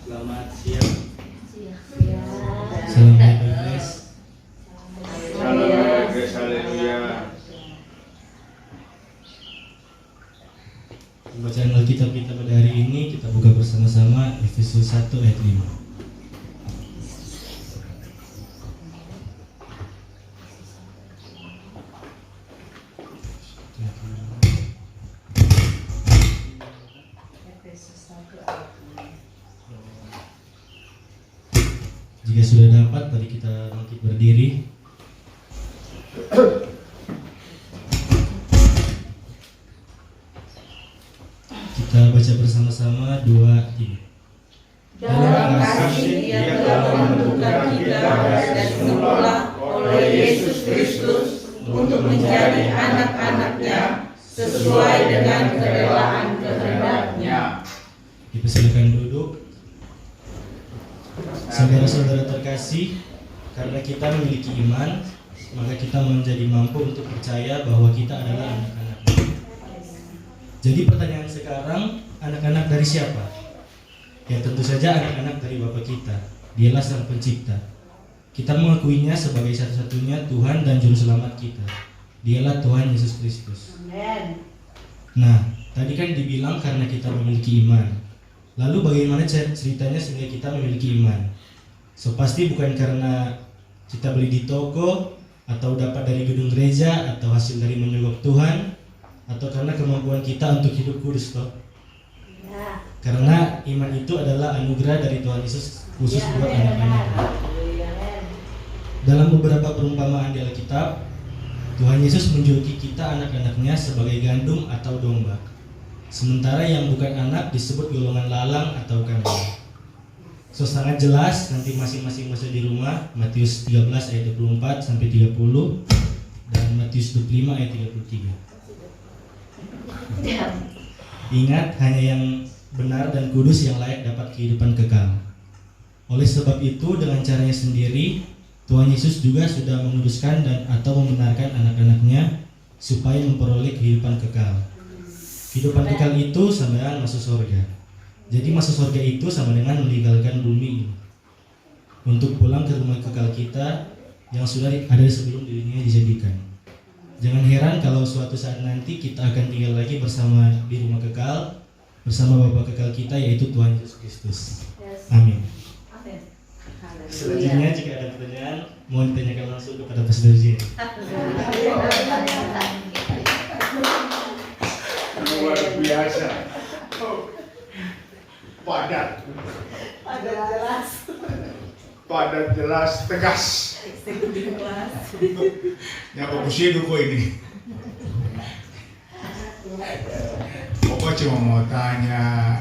Selamat siang. Selamat Grace. Selamat Grace, haleluya. Bacaan Alkitab kita pada hari ini kita buka bersama-sama Efesus 1 ayat 5. Jika sudah dapat, mari kita bangkit berdiri. Kita baca bersama-sama 2, 3. Dalam kasih Dia telah menentukan kita dari semula oleh Yesus Kristus untuk menjadi anak-anak-Nya sesuai dengan kerelaan kehendak-Nya. Dipersilakan duduk. Saudara-saudara terkasih, karena kita memiliki iman, maka kita menjadi mampu untuk percaya bahwa kita adalah anak-anak. Jadi pertanyaan sekarang, anak-anak dari siapa? Ya tentu saja anak-anak dari Bapa kita. Dialah Sang Pencipta. Kita mengakuinya sebagai satu-satunya Tuhan dan Juru Selamat kita. Dialah Tuhan Yesus Kristus. Nah, tadi kan dibilang karena kita memiliki iman. Lalu bagaimana ceritanya sehingga kita memiliki iman? So pasti bukan karena kita beli di toko, atau dapat dari gedung gereja, atau hasil dari menyogok Tuhan, atau karena kemampuan kita untuk hidup kudus toh. Karena iman itu adalah anugerah dari Tuhan Yesus khusus buat anak-anak. Dalam beberapa perumpamaan di Alkitab, Tuhan Yesus menjuluki kita anak-anaknya sebagai gandum atau domba. Sementara yang bukan anak disebut golongan lalang atau kambing. So sangat jelas nanti masing-masing baca di rumah Matius 13 ayat 24 sampai 30 dan Matius 25 ayat 33. Ingat, hanya yang benar dan kudus yang layak dapat kehidupan kekal. Oleh sebab itu dengan caranya sendiri Tuhan Yesus juga sudah menguduskan dan atau membenarkan anak-anaknya supaya memperoleh kehidupan kekal. Kehidupan kekal itu sama dengan masuk surga. Jadi masuk surga itu sama dengan meninggalkan bumi ini untuk pulang ke rumah kekal kita yang sudah ada sebelum dunia dijadikan. Jangan heran kalau suatu saat nanti kita akan tinggal lagi bersama di rumah kekal bersama Bapa kekal kita yaitu Tuhan Yesus Kristus. Amin. Selanjutnya jika ada pertanyaan mohon ditanyakan langsung kepada Pastor Jin. Luar biasa. Padat jelas, tegas. Nyapa kusidu kok ini. Pokoknya cuma mau tanya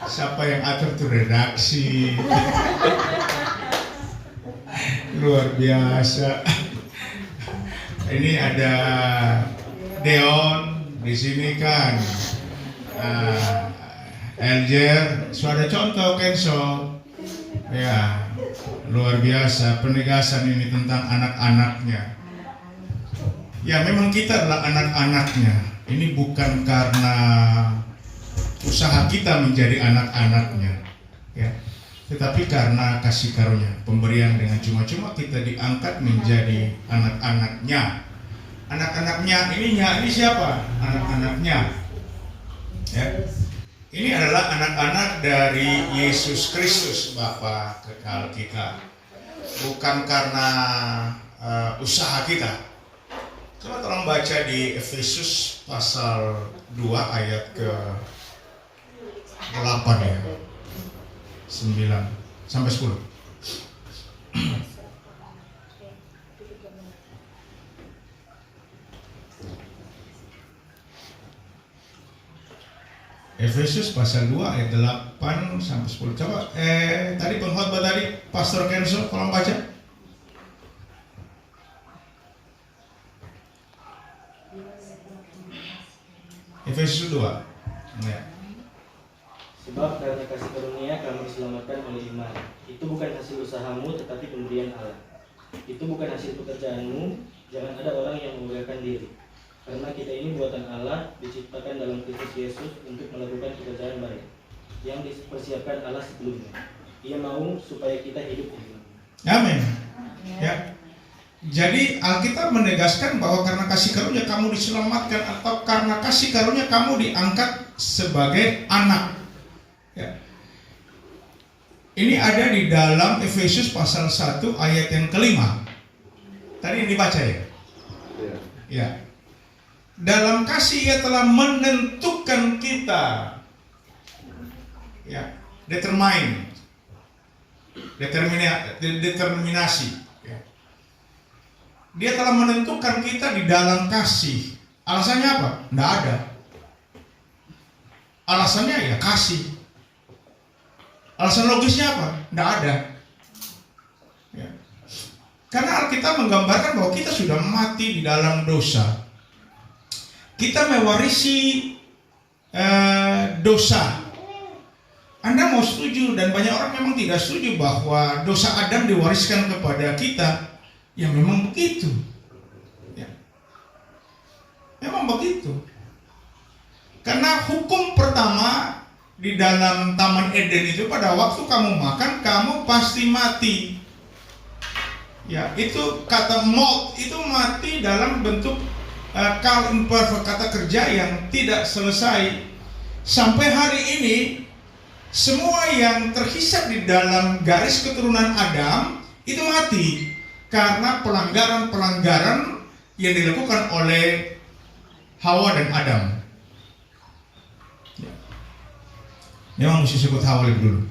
siapa yang atur tuh redaksi. Luar biasa. Ini ada Deon di sini kan. Eljer, sudah contoh Kenso. Ya, luar biasa penegasan ini tentang anak-anaknya. Ya, memang kita adalah anak-anaknya. Ini bukan karena usaha kita menjadi anak-anaknya, ya. Tetapi karena kasih karunia, pemberian dengan cuma-cuma kita diangkat menjadi anak-anaknya. Anak-anaknya ini siapa? Anak-anaknya. Ya. Ini adalah anak-anak dari Yesus Kristus, Bapa kekal kita. Bukan karena usaha kita. Coba tolong baca di Efesus pasal 2 ayat ke 8 ya. 9 sampai 10. Efesus pasal 2 ayat 8 sampai 10. Coba tadi pengkhotbah tadi Pastor Kenzo tolong baca. Efesus 2. Ya. Sebab karena kasih karunia kamu diselamatkan oleh iman. Itu bukan hasil usahamu, tetapi pemberian Allah. Itu bukan hasil pekerjaanmu. Jangan ada orang yang membanggakan diri. Karena kita ini buatan Allah, diciptakan dalam Kristus Yesus untuk melakukan pekerjaan baik yang dipersiapkan Allah sebelumnya. Ia mau supaya kita hidup di dalamnya. Amin. Ya. Jadi Alkitab menegaskan bahwa karena kasih karunia kamu diselamatkan, atau karena kasih karunia kamu diangkat sebagai anak. Ya. Ini ada di dalam Efesus pasal 1 ayat yang kelima. Tadi yang dibaca ya? Ya. Dalam kasih ia telah menentukan kita. Ya, determinasi. Ya. Dia telah menentukan kita di dalam kasih. Alasannya apa? Tidak ada. Alasannya ya kasih. Alasan logisnya apa? Tidak ada. Ya. Karena Alkitab menggambarkan bahwa kita sudah mati di dalam dosa. Kita mewarisi dosa. Anda mau setuju, dan banyak orang memang tidak setuju bahwa dosa Adam diwariskan kepada kita. Ya memang begitu. Ya. Memang begitu. Karena hukum pertama di dalam Taman Eden itu, pada waktu kamu makan, kamu pasti mati. Ya, itu kata maut itu mati dalam bentuk kata kerja yang tidak selesai. Sampai hari ini semua yang terhisap di dalam garis keturunan Adam itu mati karena pelanggaran-pelanggaran yang dilakukan oleh Hawa dan Adam. Memang mesti sebut Hawa lebih dulu.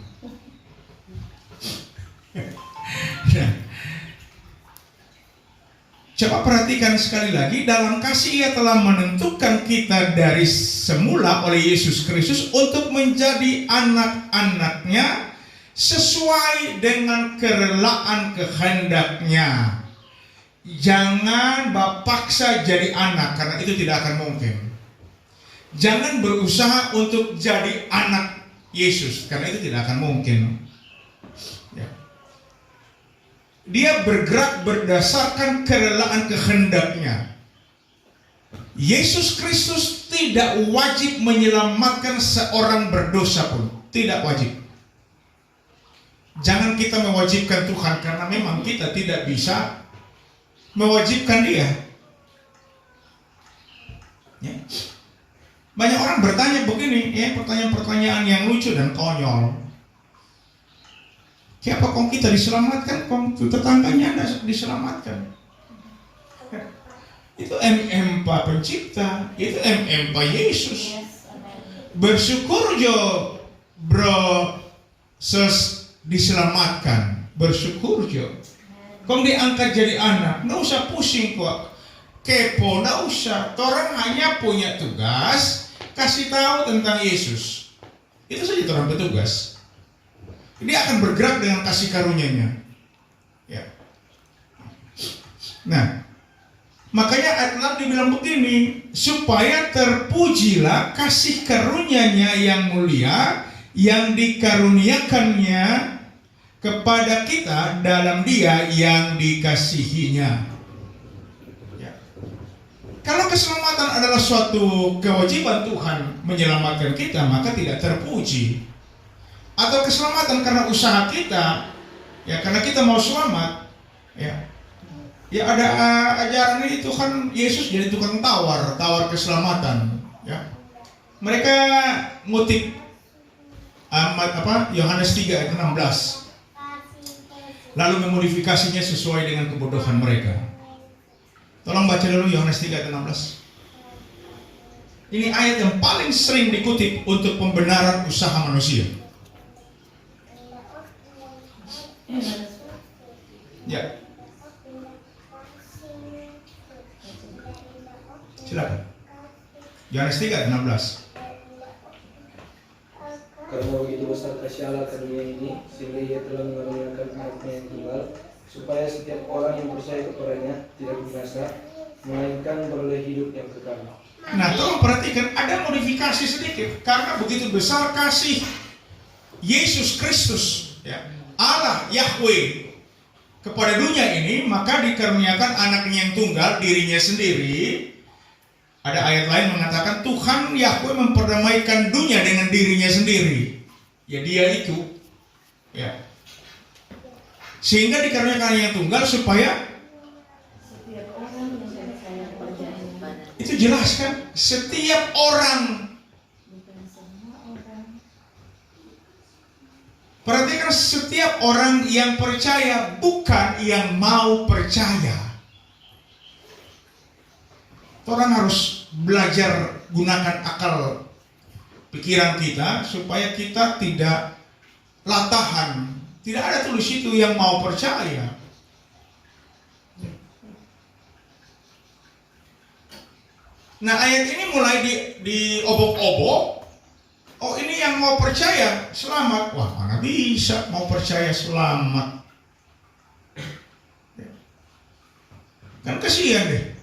Coba perhatikan sekali lagi, dalam kasih ia telah menentukan kita dari semula oleh Yesus Kristus untuk menjadi anak-anaknya sesuai dengan kerelaan kehendaknya. Jangan paksa jadi anak, karena itu tidak akan mungkin. Jangan berusaha untuk jadi anak Yesus, karena itu tidak akan mungkin. Ya. Dia bergerak berdasarkan kerelaan kehendaknya. Yesus Kristus tidak wajib menyelamatkan seorang berdosa pun, tidak wajib. Jangan kita mewajibkan Tuhan, karena memang kita tidak bisa mewajibkan Dia. Ya. Banyak orang bertanya begini, ya, pertanyaan-pertanyaan yang lucu dan konyol. Siapa kong kita diselamatkan, kong tetangganya tidak diselamatkan. Itu Pak Pencipta, itu Pak Yesus. Bersyukur jo bro diselamatkan, bersyukur jo. Kong diangkat jadi anak, nggak usah pusing kok, kepo, nggak usah. Orang hanya punya tugas kasih tahu tentang Yesus. Itu saja orang bertugas. Dia akan bergerak dengan kasih karunia-Nya. Ya. Nah, makanya ayat 6 dibilang begini, supaya terpujilah kasih karunia-Nya yang mulia, yang dikaruniakannya kepada kita dalam Dia yang dikasihinya. Ya. Kalau keselamatan adalah suatu kewajiban Tuhan menyelamatkan kita, maka tidak terpuji. Atau keselamatan karena usaha kita, ya karena kita mau selamat, ya ada ajaran ini Tuhan Yesus jadi tukang tawar keselamatan, ya. Mereka ngutip Yohanes 3 ayat 16, lalu memodifikasinya sesuai dengan kebodohan mereka. Tolong baca dulu Yohanes 3 ayat 16. Ini ayat yang paling sering dikutip untuk pembenaran usaha manusia. Ya. Silakan. Yohanes 3 ayat 16. Karena begitu besar kasih Allah karunia ini, sehingga Ia telah mengaruniakan anaknya yang tunggal, supaya setiap orang yang percaya kepadanya tidak binasa, melainkan beroleh hidup yang kekal. Nah, tolong perhatikan, ada modifikasi sedikit. Karena begitu besar kasih Yesus Kristus, ya, Allah Yahweh kepada dunia ini, maka dikaruniakan anaknya yang tunggal, dirinya sendiri. Ada ayat lain mengatakan Tuhan Yahweh memperdamaikan dunia dengan dirinya sendiri. Ya, dia itu, ya. Sehingga dikaruniakan yang tunggal supaya itu jelas kan, setiap orang. Perhatikan, setiap orang yang percaya, bukan yang mau percaya. Orang harus belajar gunakan akal pikiran kita supaya kita tidak latahan. Tidak ada tulis itu yang mau percaya. Nah, ayat ini mulai diobok-obok. Oh, ini yang mau percaya selamat. Wah, mana bisa mau percaya selamat? Kan kasihan deh.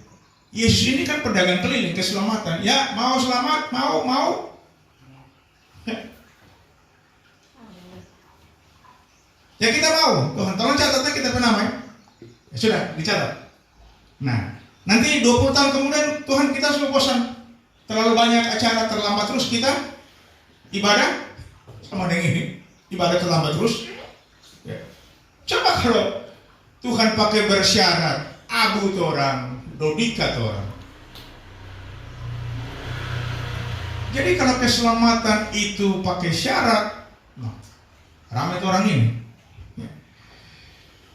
Yesus ini kan pedagang keliling keselamatan. Ya, mau selamat, mau. Ya kita mau. Tuhan, tolong catatnya kita penamai. Ya sudah, dicatat. Nah, nanti 20 tahun kemudian Tuhan kita semua bosan. Terlalu banyak acara terlambat terus kita ibadah sama dengan ini. Ibadah terlambat terus. Ya. Coba kalau Tuhan pakai bersyarat, abu tuh orang, dodika tuh orang. Jadi kalau keselamatan itu pakai syarat, nah, ramai tuh orang ini.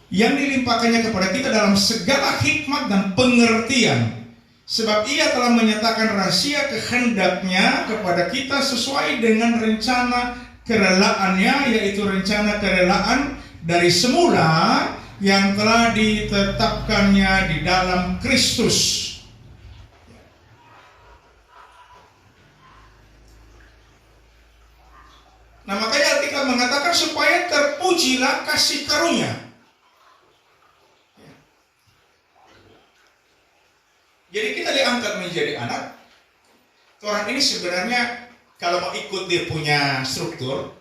Yang dilimpahkannya kepada kita dalam segala hikmat dan pengertian, sebab ia telah menyatakan rahasia kehendaknya kepada kita sesuai dengan rencana kerelaannya, yaitu rencana kerelaan dari semula yang telah ditetapkannya di dalam Kristus. Nah, makanya Alkitab mengatakan supaya terpujilah kasih karunia. Jadi kita diangkat menjadi anak. Orang ini sebenarnya kalau mau ikut dia punya struktur,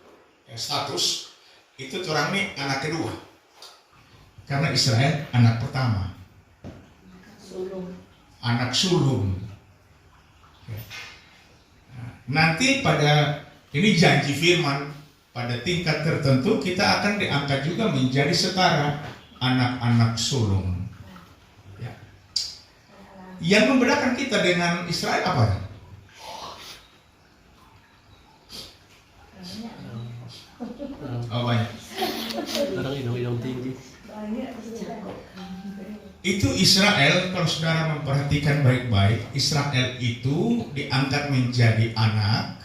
ya, status, itu orang ini anak kedua. Karena Israel anak pertama. Anak sulung. Nah, nanti pada ini janji firman, pada tingkat tertentu kita akan diangkat juga menjadi setara anak-anak sulung. Yang membedakan kita dengan Israel apa? Oh, banyak. Hidung tinggi. Itu Israel, kalau saudara memperhatikan baik-baik, Israel itu diangkat menjadi anak,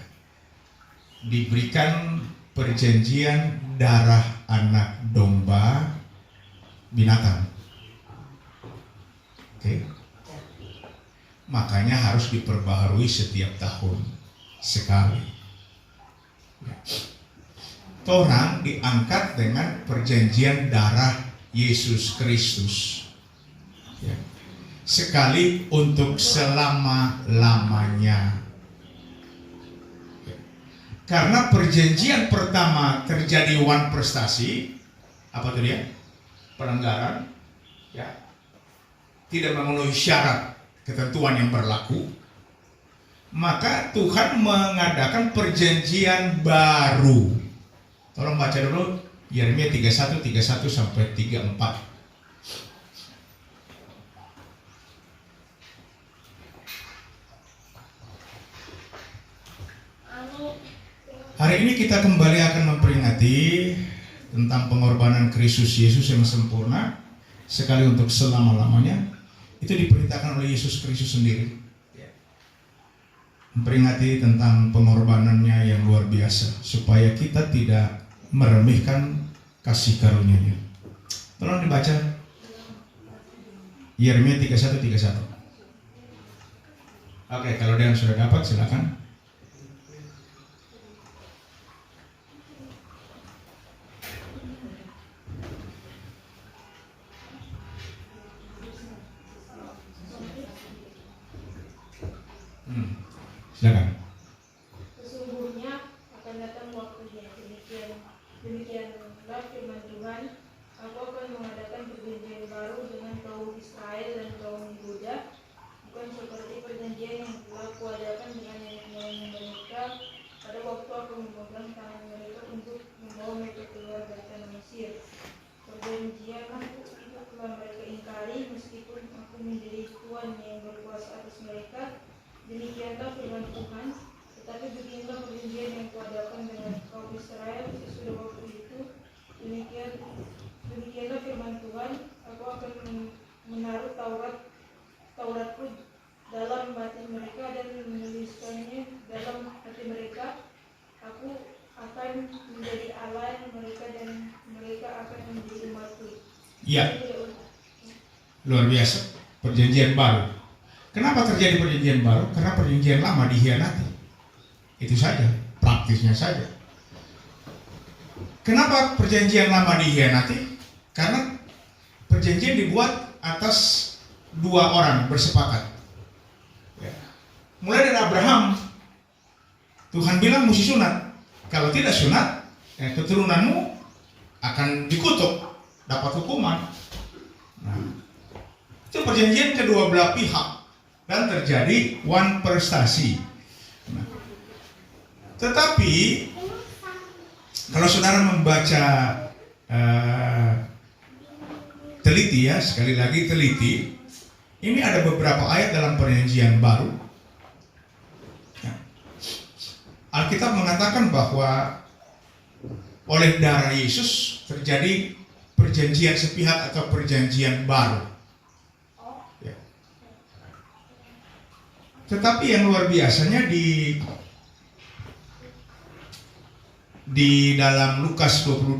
diberikan perjanjian darah anak domba binatang. Oke. Makanya harus diperbaharui setiap tahun sekali. Orang diangkat dengan perjanjian darah Yesus Kristus. Ya. Sekali untuk selama-lamanya. Ya. Karena perjanjian pertama terjadi one prestasi, apa itu dia? Pelanggaran, ya, tidak memenuhi syarat ketentuan yang berlaku, maka Tuhan mengadakan perjanjian baru. Tolong baca dulu Yeremia 31 sampai 34. Hari ini kita kembali akan memperingati tentang pengorbanan Kristus Yesus yang sempurna sekali untuk selama-lamanya. Itu diperintahkan oleh Yesus Kristus sendiri. Memperingati tentang pengorbanannya yang luar biasa, supaya kita tidak meremehkan kasih karunia-Nya. Tolong dibaca Yeremia 31. Oke, kalau dia sudah dapat silakan. Silakan. Sesungguhnya akan datang waktu yang demikian Demikianlah firman Tuhan, aku akan mengadakan perjanjian baru dengan kaum Israel dan kaum Yehuda, bukan seperti perjanjian yang telah kuadakan dengan nenek moyang mereka pada waktu aku memegang tangan mereka untuk membawa mereka keluar dari tanah Mesir. Perjanjian itu telah mereka ingkari meskipun aku menjadi Tuhan yang berkuasa atas mereka. Demikianlah firman Tuhan. Tetapi beginilah perjanjian yang kuadakan dengan kaum Israel sesudah waktu itu. Demikianlah firman Tuhan, aku akan menaruh Tauratku dalam batin mereka dan menuliskannya dalam hati mereka. Aku akan menjadi Allah mereka dan mereka akan menjadi umatku. Ya, luar biasa. Perjanjian baru. Kenapa terjadi perjanjian baru? Karena perjanjian lama dikhianati. Itu saja, praktisnya saja. Kenapa perjanjian lama dikhianati? Karena perjanjian dibuat atas dua orang bersepakat. Ya. Mulai dari Abraham, Tuhan bilang mesti sunat. Kalau tidak sunat, keturunanmu akan dikutuk, dapat hukuman. Nah, itu perjanjian kedua belah pihak dan terjadi one prestasi. Nah, tetapi kalau saudara membaca teliti ya, sekali lagi teliti, ini ada beberapa ayat dalam perjanjian baru. Ya. Alkitab mengatakan bahwa oleh darah Yesus terjadi perjanjian sepihak atau perjanjian baru. Ya. Tetapi yang luar biasanya di dalam Lukas 22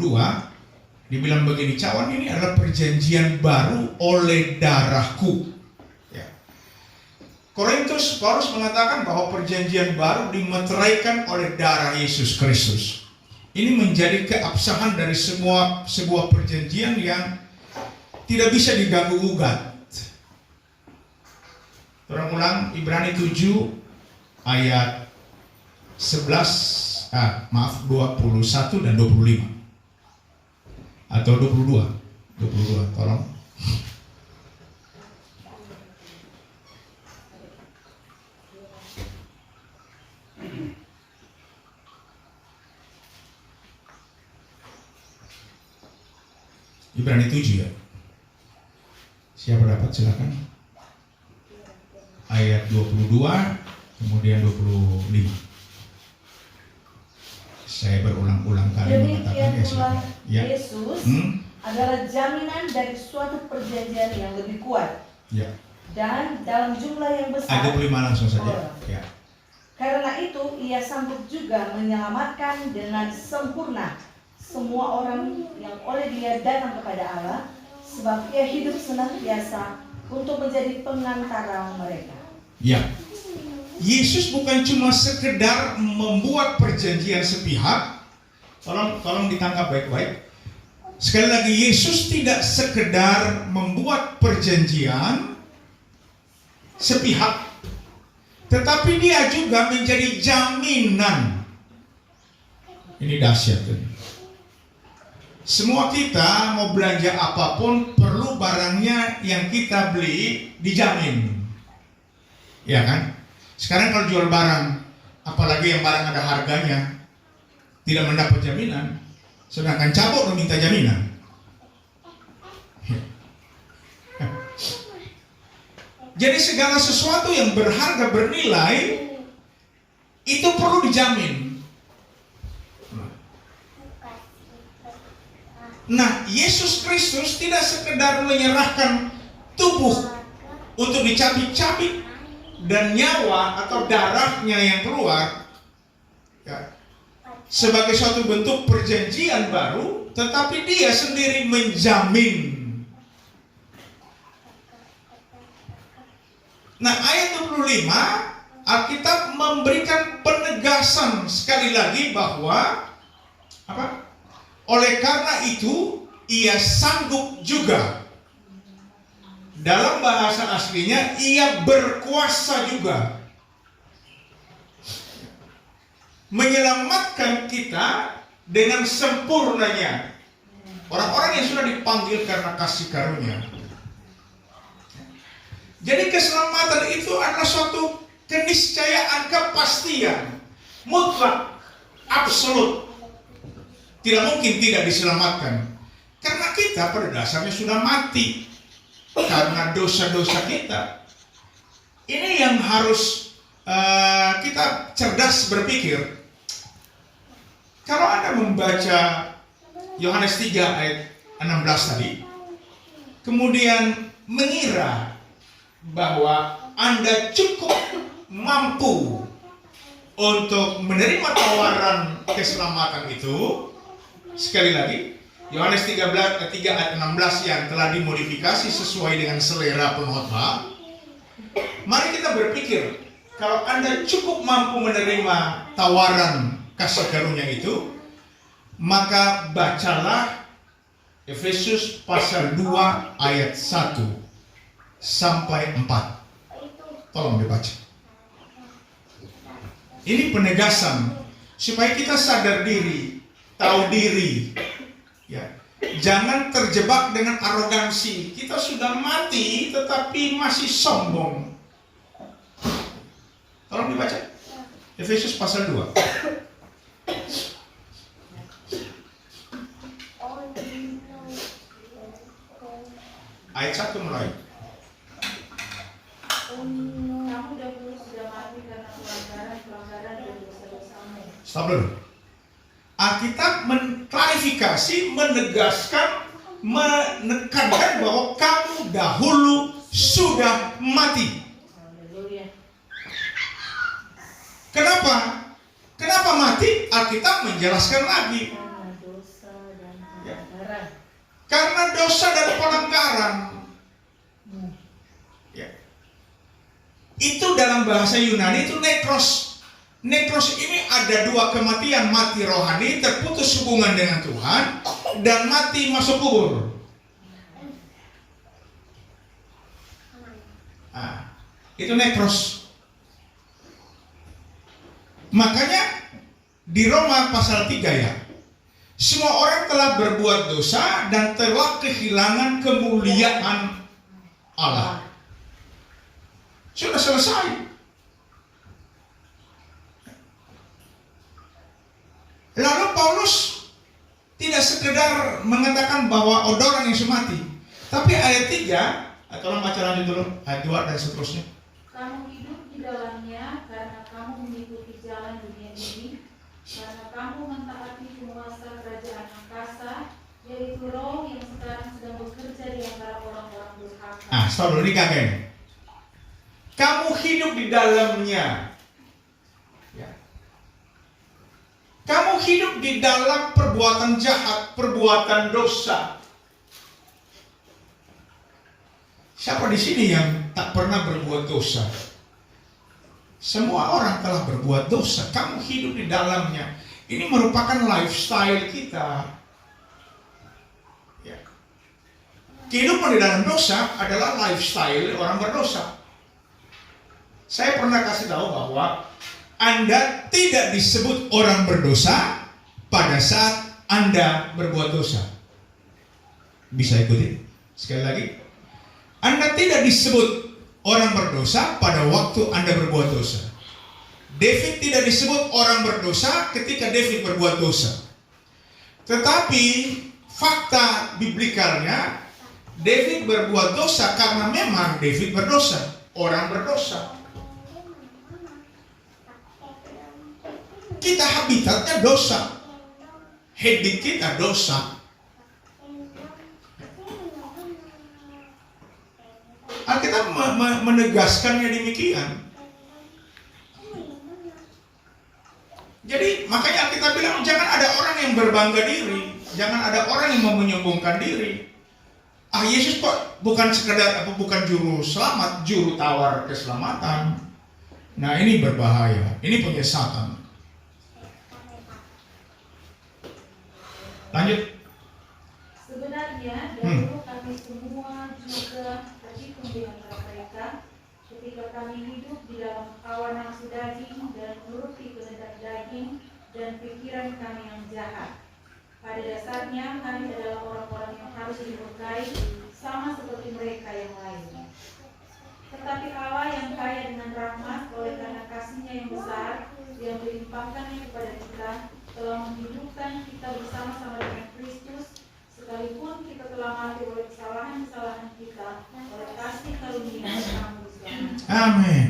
dibilang begini, cawan ini adalah perjanjian baru oleh darahku. Ya. Korintus, Paulus mengatakan bahwa perjanjian baru dimeteraikan oleh darah Yesus Kristus. Ini menjadi keabsahan dari sebuah perjanjian yang tidak bisa diganggu gugat. Orang ulang Ibrani 7 ayat 21 dan 25 atau 22 tolong. Ibrani 7 ya. Siapa dapat silakan. Ayat 22 kemudian 25. Saya berulang-ulang kali mengatakan ya silakan. Ya. Yesus adalah jaminan dari suatu perjanjian yang lebih kuat. Ya. Dan dalam jumlah yang besar. Ayat 25 langsung saja. Ya. Karena itu ia sanggup juga menyelamatkan dengan sempurna semua orang yang oleh dia datang kepada Allah, sebab ia hidup senantiasa untuk menjadi pengantara mereka. Ya, Yesus bukan cuma sekedar membuat perjanjian sepihak. Tolong ditangkap baik-baik. Sekali lagi, Yesus tidak sekedar membuat perjanjian sepihak, tetapi dia juga menjadi jaminan. Ini dahsyat ini. Semua kita mau belanja apapun perlu barangnya yang kita beli dijamin. Ya kan? Sekarang kalau jual barang, apalagi yang barang ada harganya, tidak mendapat jaminan. Sedangkan cabut meminta jaminan. Jadi segala sesuatu yang berharga bernilai itu perlu dijamin. Nah, Yesus Kristus tidak sekedar menyerahkan tubuh untuk dicabik-cabik dan nyawa atau darahnya yang keluar ya, sebagai suatu bentuk perjanjian baru, tetapi dia sendiri menjamin. Nah, ayat 25 Alkitab memberikan penegasan sekali lagi bahwa apa? Oleh karena itu, ia sanggup juga. Dalam bahasa aslinya, ia berkuasa juga menyelamatkan kita dengan sempurnanya orang-orang yang sudah dipanggil karena kasih karunia. Jadi keselamatan itu adalah suatu keniscayaan, kepastian mutlak, absolut. Tidak mungkin tidak diselamatkan, karena kita pada dasarnya sudah mati karena dosa-dosa kita. Ini yang harus kita cerdas berpikir. Kalau Anda membaca Yohanes 3 ayat 16 tadi, kemudian mengira bahwa Anda cukup mampu untuk menerima tawaran keselamatan itu, sekali lagi Yohanes 3 ayat 16 yang telah dimodifikasi sesuai dengan selera pengkhotbah. Mari kita berpikir, kalau Anda cukup mampu menerima tawaran kasih karunia itu, maka bacalah Efesus pasal 2 ayat 1 sampai 4. Tolong dibaca. Ini penegasan supaya kita sadar diri, tahu diri, ya. Jangan terjebak dengan arogansi. Kita sudah mati tetapi masih sombong. Tolong dibaca. Efesus pasal 2. Ayat 1 mulai. Kamu dahulu sudah mati karena pelanggaran dan dosa-dosamu. Stop dulu. Alkitab mengklarifikasi, menegaskan, menekankan bahwa kamu dahulu sudah mati. Kenapa? Kenapa mati? Alkitab menjelaskan lagi. Ya. Karena dosa dan pelanggaran. Ya. Itu dalam bahasa Yunani itu nekros. Nekros ini ada dua kematian, mati rohani, terputus hubungan dengan Tuhan, dan mati masuk kubur. Nah, itu nekros. Makanya di Roma pasal 3 ya, semua orang telah berbuat dosa dan telah kehilangan kemuliaan Allah. Sudah selesai. Lalu Paulus tidak sekedar mengatakan bahwa orang yang mati, tapi ayat 3, tolong baca lanjut dulu, ayat 2 dan seterusnya. Kamu hidup di dalamnya karena kamu mengikuti jalan dunia ini, karena kamu mentaati penguasa kerajaan angkasa, yaitu roh yang sekarang sedang bekerja di antara orang-orang durhaka. Stop dulu, ini kakek. Kamu hidup di dalamnya. Ya. Kamu hidup di dalam perbuatan jahat, perbuatan dosa. Siapa di sini yang tak pernah berbuat dosa? Semua orang telah berbuat dosa. Kamu hidup di dalamnya. Ini merupakan lifestyle kita. Ya. Kehidupan di dalam dosa adalah lifestyle orang berdosa. Saya pernah kasih tahu bahwa Anda tidak disebut orang berdosa pada saat Anda berbuat dosa. Bisa ikuti? Sekali lagi. Anda tidak disebut orang berdosa pada waktu Anda berbuat dosa. David tidak disebut orang berdosa ketika David berbuat dosa. Tetapi fakta biblikalnya, David berbuat dosa karena memang David berdosa, orang berdosa. Kita habitatnya dosa, habit kita dosa. Alkitab menegaskannya demikian. Jadi makanya Alkitab bilang jangan ada orang yang berbangga diri, jangan ada orang yang mau menyombongkan diri. Yesus kok bukan sekedar bukan juru selamat, juru tawar keselamatan. Nah ini berbahaya, ini penyesatan. Lanjut. Sebenarnya dahulu kami semua juga terhitung di antara mereka ketika kami hidup di dalam hawa nafsu daging dan menuruti kehendak daging dan pikiran kami yang jahat. Pada dasarnya kami adalah orang-orang yang harus dimurkai sama seperti mereka yang lain. Tetapi Allah yang kaya dengan rahmat oleh karena kasih-Nya yang besar yang dilimpahkannya kepada kita telah menghidupkan kita bersama-sama dengan Kristus, sekalipun kita telah mati oleh kesalahan-kesalahan kita, oleh kasih karunia kamu selamat. Amin.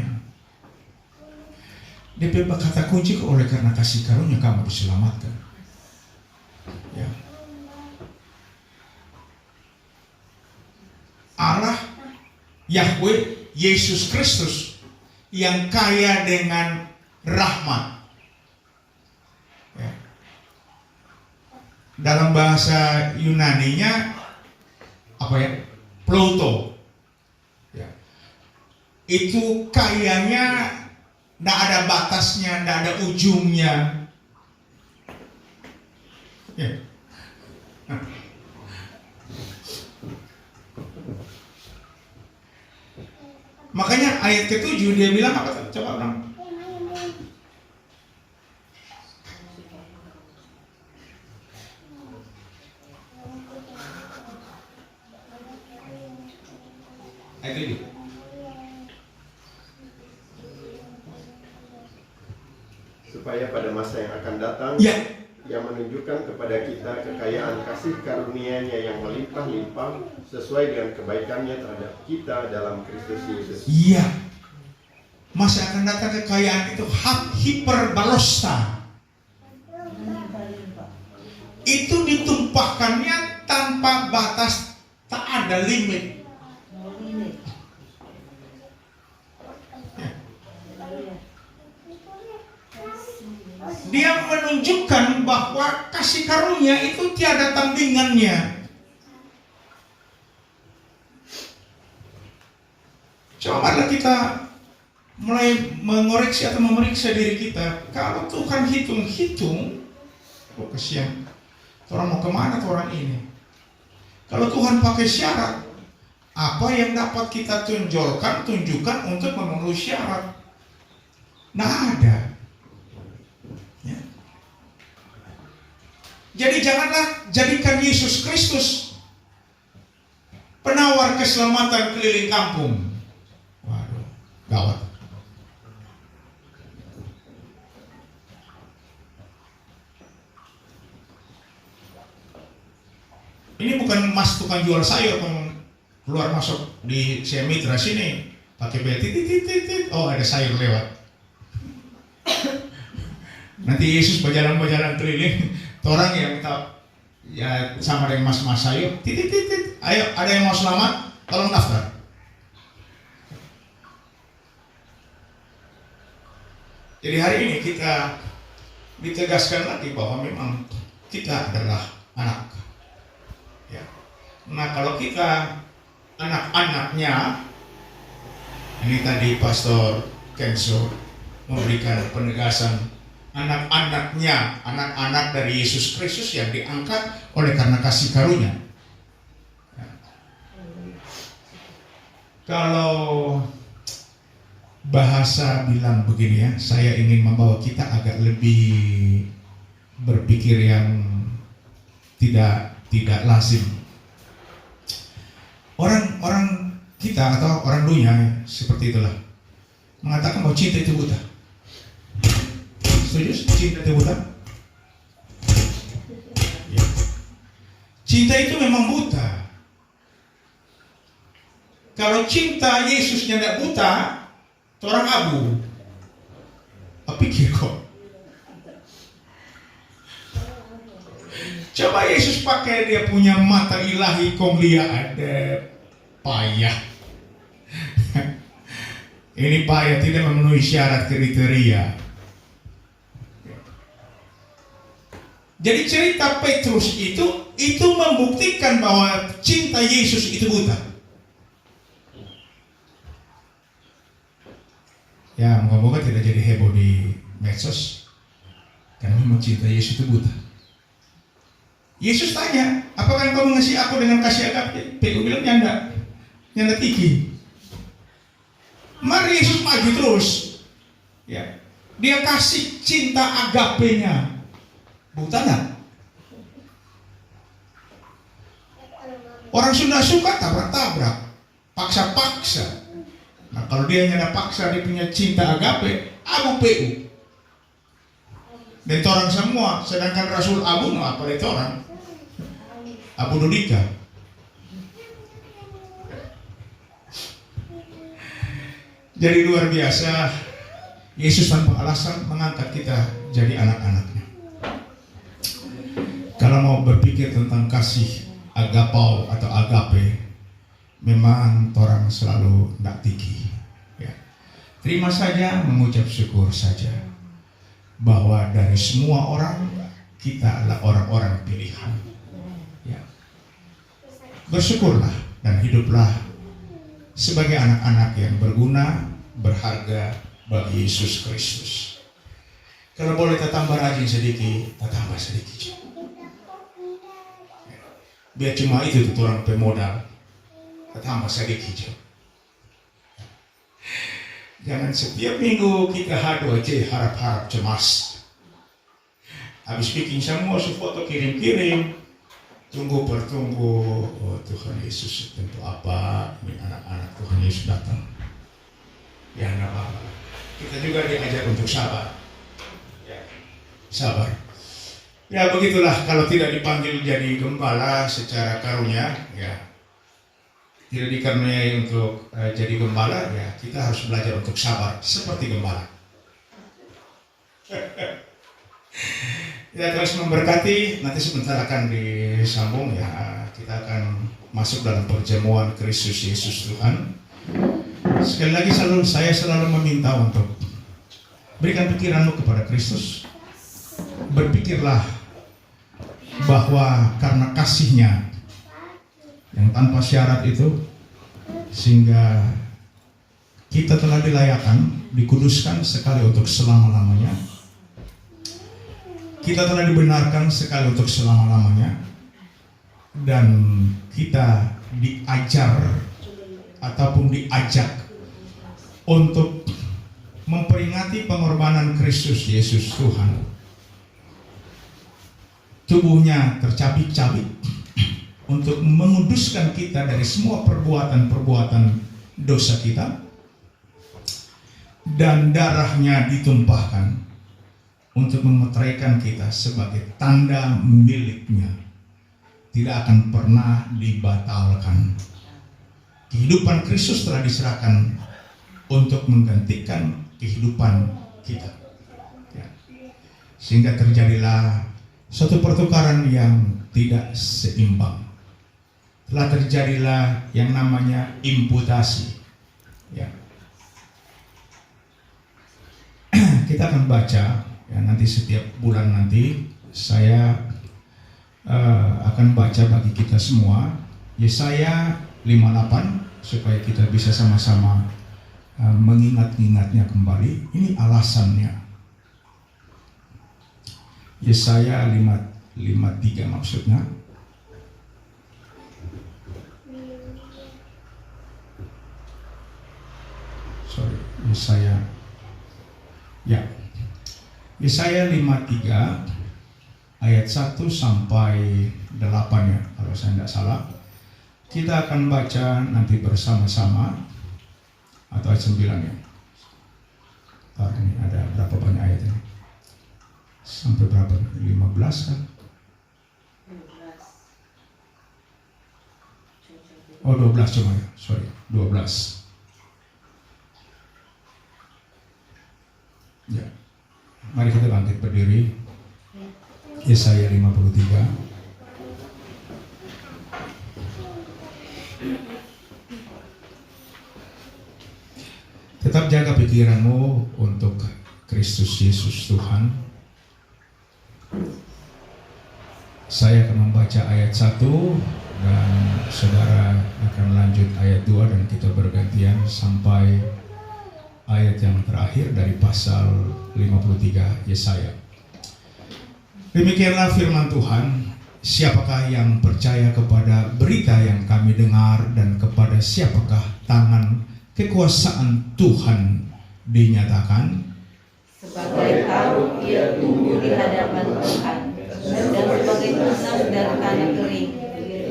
DP kata kunci oleh karena kasih karunia kamu diselamatkan. Ya. Allah Yahweh Yesus Kristus yang kaya dengan rahmat. Ya. Dalam bahasa Yunaninya apa ya? Plouto. Ya. Itu kayanya tidak ada batasnya, tidak ada ujungnya. Ya. Makanya ayat ke-7 dia bilang apa? Coba ulang. Ayat 7. Supaya pada masa yang akan datang, Ya. yang menunjukkan kepada kita kekayaan kasih karunia-Nya yang melimpah-limpah sesuai dengan kebaikannya terhadap kita dalam Kristus Yesus. Iya. Masa akan datang kekayaan itu hak hiperbalosta. Itu ditumpahkannya tanpa batas, tak ada limit. Dia menunjukkan bahwa kasih karunia itu tiada tandingannya. Cobalah kita mulai mengoreksi atau memeriksa diri kita. Kalau Tuhan hitung-hitung, oh kesian, orang mau kemana tuh orang ini? Kalau Tuhan pakai syarat, apa yang dapat kita tunjukkan untuk memenuhi syarat? Nah ada. Ya. Jadi janganlah jadikan Yesus Kristus penawar keselamatan keliling kampung. Waduh, gawat. Ini bukan mas tukang jual sayur keluar masuk di Semitra sini pakai bel titit, oh ada sayur lewat. Nanti Yesus berjalan-jalan keliling, orang yang minta ya sama dengan mas-mas sayur, titit, ayo ada yang mau selamat, tolong daftar. Jadi hari ini kita ditegaskan lagi bahwa memang kita adalah anak. Ya. Nah kalau kita anak-anaknya, ini tadi Pastor Kenzo memberikan penegasan anak-anaknya, anak-anak dari Yesus Kristus yang diangkat oleh karena kasih karunia. Ya. Kalau bahasa bilang begini ya, saya ingin membawa kita agak lebih berpikir yang tidak lazim. Orang kita atau orang dunia seperti itulah mengatakan bahwa cinta itu buta. Setuju? Cinta itu buta? Ya. Cinta itu memang buta. Kalau cinta Yesusnya tidak buta, itu orang abu. Apa pikir kok? Coba Yesus pakai dia punya mata ilahi, kong lihat ada payah. Ini payah tidak memenuhi syarat kriteria. Jadi cerita Petrus itu membuktikan bahwa cinta Yesus itu buta. Ya, moga-moga tidak jadi heboh di medsos. Karena memang cinta Yesus itu buta. Yesus tanya, apakah engkau mengasihi aku dengan kasih agape? Petrus bilang, nyanda tinggi. Mari Yesus maju terus. Ya, dia kasih cinta agapenya. Buta enggak? Orang Sunda suka tabrak-tabrak, paksa-paksa. Nah kalau dia nyana paksa, dia punya cinta agape, abu PU. Dan orang semua, sedangkan Rasul Abu no apa itu orang? Abu Dodika. Jadi luar biasa, Yesus tanpa alasan mengangkat kita jadi anak-anaknya. Kalau mau berpikir tentang kasih agapau atau agape, memang orang selalu tidak tinggi. Ya. Terima saja, mengucap syukur saja bahwa dari semua orang kita adalah orang-orang pilihan. Ya. Bersyukurlah dan hiduplah sebagai anak-anak yang berguna, berharga bagi Yesus Kristus. Kalau boleh kita tambah rajin sedikit, kita tambah sedikit. Biar cuma itu tuh orang pemodal, kita tambah sedikit. Jangan setiap minggu kita hadu aja harap-harap cemas. Habis bikin semua foto kirim-kirim, tunggu pertunggu. Oh Tuhan Yesus tentu apa? Ini anak-anak Tuhan Yesus datang. Ya nggak apa-apa. Kita juga diajar untuk sabar. Ya, sabar. Ya begitulah, kalau tidak dipanggil jadi gembala secara karunia, ya tidak dikaruniai untuk jadi gembala, ya kita harus belajar untuk sabar seperti gembala. Ya terus memberkati, nanti sebentar akan disambung ya, kita akan masuk dalam perjamuan Kristus Yesus Tuhan. Sekali lagi saya selalu meminta untuk berikan pikiranmu kepada Kristus. Berpikirlah bahwa karena kasih-Nya yang tanpa syarat itu, sehingga kita telah dilayakkan, dikuduskan sekali untuk selama-lamanya. Kita telah dibenarkan sekali untuk selama-lamanya. Dan kita diajar ataupun diajak untuk memperingati pengorbanan Kristus Yesus Tuhan. Tubuhnya tercabik-cabik untuk menguduskan kita dari semua perbuatan-perbuatan dosa kita, dan darahnya ditumpahkan untuk memeteraikan kita sebagai tanda miliknya, tidak akan pernah dibatalkan. Kehidupan Kristus telah diserahkan untuk menggantikan kehidupan kita, ya. Sehingga terjadilah suatu pertukaran yang tidak seimbang. Telah terjadilah yang namanya imputasi. Ya. Kita akan baca ya, nanti setiap bulan nanti saya akan baca bagi kita semua Yesaya 58 supaya kita bisa sama-sama mengingat-ingatnya kembali. Ini alasannya. Yesaya 53 maksudnya. Yesaya 53 ayat 1 sampai 8 ya, kalau saya tidak salah. Kita akan baca nanti bersama-sama, atau ayat 9 ya. Ini ada berapa banyak ayat ini? Sampai berapa? 15 kan? Oh 12 cuma ya, sorry 12. Ya, mari kita bangkit berdiri. Yesaya 53. Tetap jaga pikiranmu untuk Kristus Yesus Tuhan. Saya akan membaca ayat 1 dan saudara akan lanjut ayat 2 dan kita bergantian sampai ayat yang terakhir dari pasal 53 Yesaya. Demikianlah firman Tuhan, siapakah yang percaya kepada berita yang kami dengar dan kepada siapakah tangan kekuasaan Tuhan dinyatakan? Sebagai karung ia tumbuh di hadapan Tuhan, dan sebagai tunas dari tanah kering,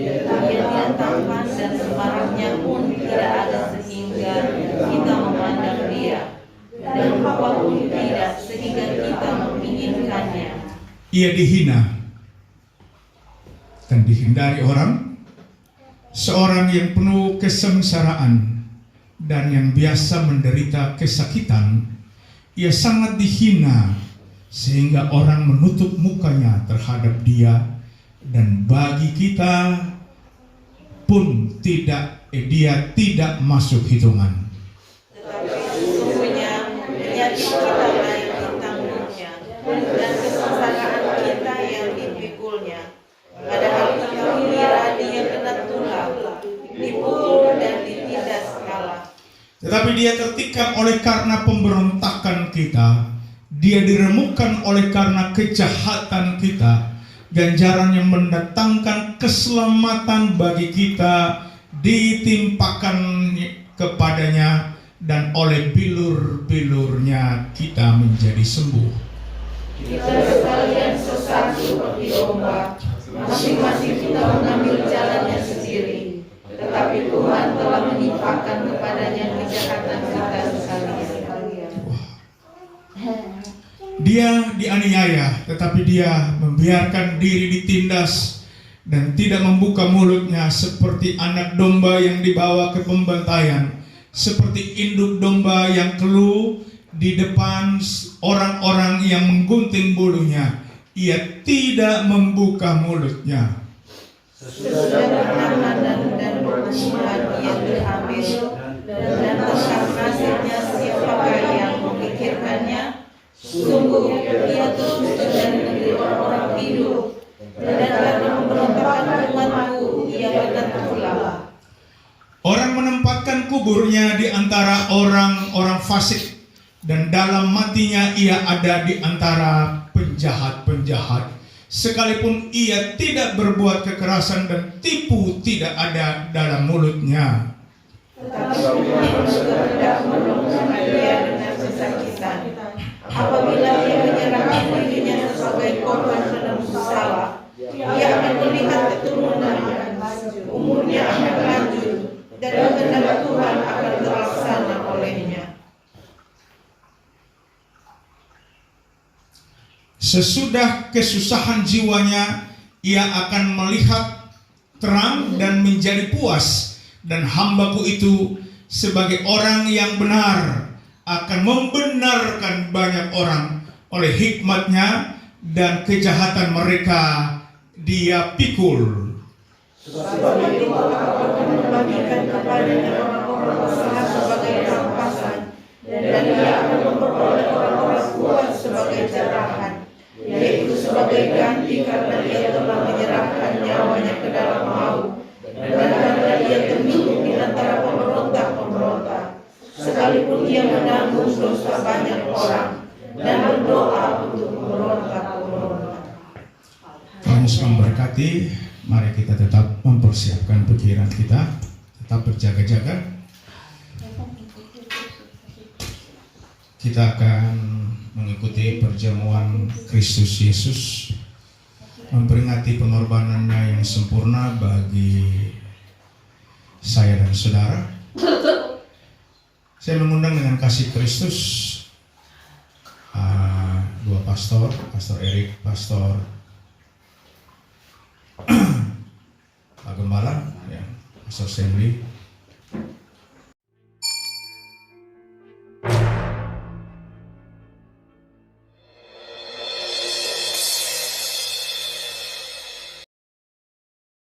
Ia tidak tampan dan sebarangnya pun tidak ada sehingga kita memandang dia, dan apapun tidak sehingga kita menginginkannya. Ia dihina dan dihindari orang, seorang yang penuh kesengsaraan dan yang biasa menderita kesakitan. Ia sangat dihina sehingga orang menutup mukanya terhadap dia, dan bagi kita pun dia tidak masuk hitungan. Tetapi sesungguhnya penyakit kita yang ditanggungnya, dan kesengsaraan kita yang dipikulnya. Padahal kita mengira dia kena tulah, dipukul dan ditindas kalah. Tetapi dia tertikam oleh karena pemberontakan kita, dia diremukkan oleh karena kejahatan kita. Ganjaran yang mendatangkan keselamatan bagi kita ditimpakan kepadanya, dan oleh bilur-bilurnya kita menjadi sembuh. Kita sekalian sesat seperti domba, masing-masing kita mengambil jalannya sendiri, tetapi Tuhan telah menimpakan kepadanya kejahatan kita sekalian. Dia dianiaya, tetapi dia membiarkan diri ditindas dan tidak membuka mulutnya, seperti anak domba yang dibawa ke pembantaian, seperti induk domba yang keluh di depan orang-orang yang menggunting bulunya. Ia tidak membuka mulutnya. Sesudah bertahan dan berhukuman ia diambil, dan tentang nasibnya siapakah yang memikirkannya? Sungguh ia terus dari negeri orang-orang hidup, dan karena pemberontakan umatku ia kena tulah. Orang menempatkan kuburnya di antara orang-orang fasik, dan dalam matinya ia ada di antara penjahat-penjahat. Sekalipun ia tidak berbuat kekerasan dan tipu tidak ada dalam mulutnya. Tetapi Tuhan berkehendak menolongkan dia dengan kesakitan. Apabila ia menyerahkan dirinya sebagai korban penebus salah, ia akan melihat keturunannya, umurnya akan lanjut, dan kehendak Tuhan akan terlaksana olehnya. Sesudah kesusahan jiwanya, ia akan melihat terang dan menjadi puas, dan hambaku itu sebagai orang yang benar akan membenarkan banyak orang oleh hikmatnya, dan kejahatan mereka dia pikul. Sebab itu aku akan membagikan kepadanya orang-orang bersalah sebagai rampasan, dan dia akan memperoleh orang-orang kuat sebagai jarahan, yaitu sebagai ganti karena dia telah menyerahkan nyawanya ke dalam maut, dan karena dia terhidup di antara pemberontak-pemberontak, sekalipun dia menanggung dosa banyak orang dan berdoa untuk pemberontak-pemberontak. Tuhan Yesus memberkati. Mari kita tetap mempersiapkan pikiran kita, tetap berjaga-jaga. Kita akan mengikuti perjamuan Kristus Yesus, memperingati pengorbanannya yang sempurna bagi saya dan saudara. Saya mengundang dengan kasih Kristus dua pastor Erik, Pastor Pak Gembala, ya, Pastor Semli,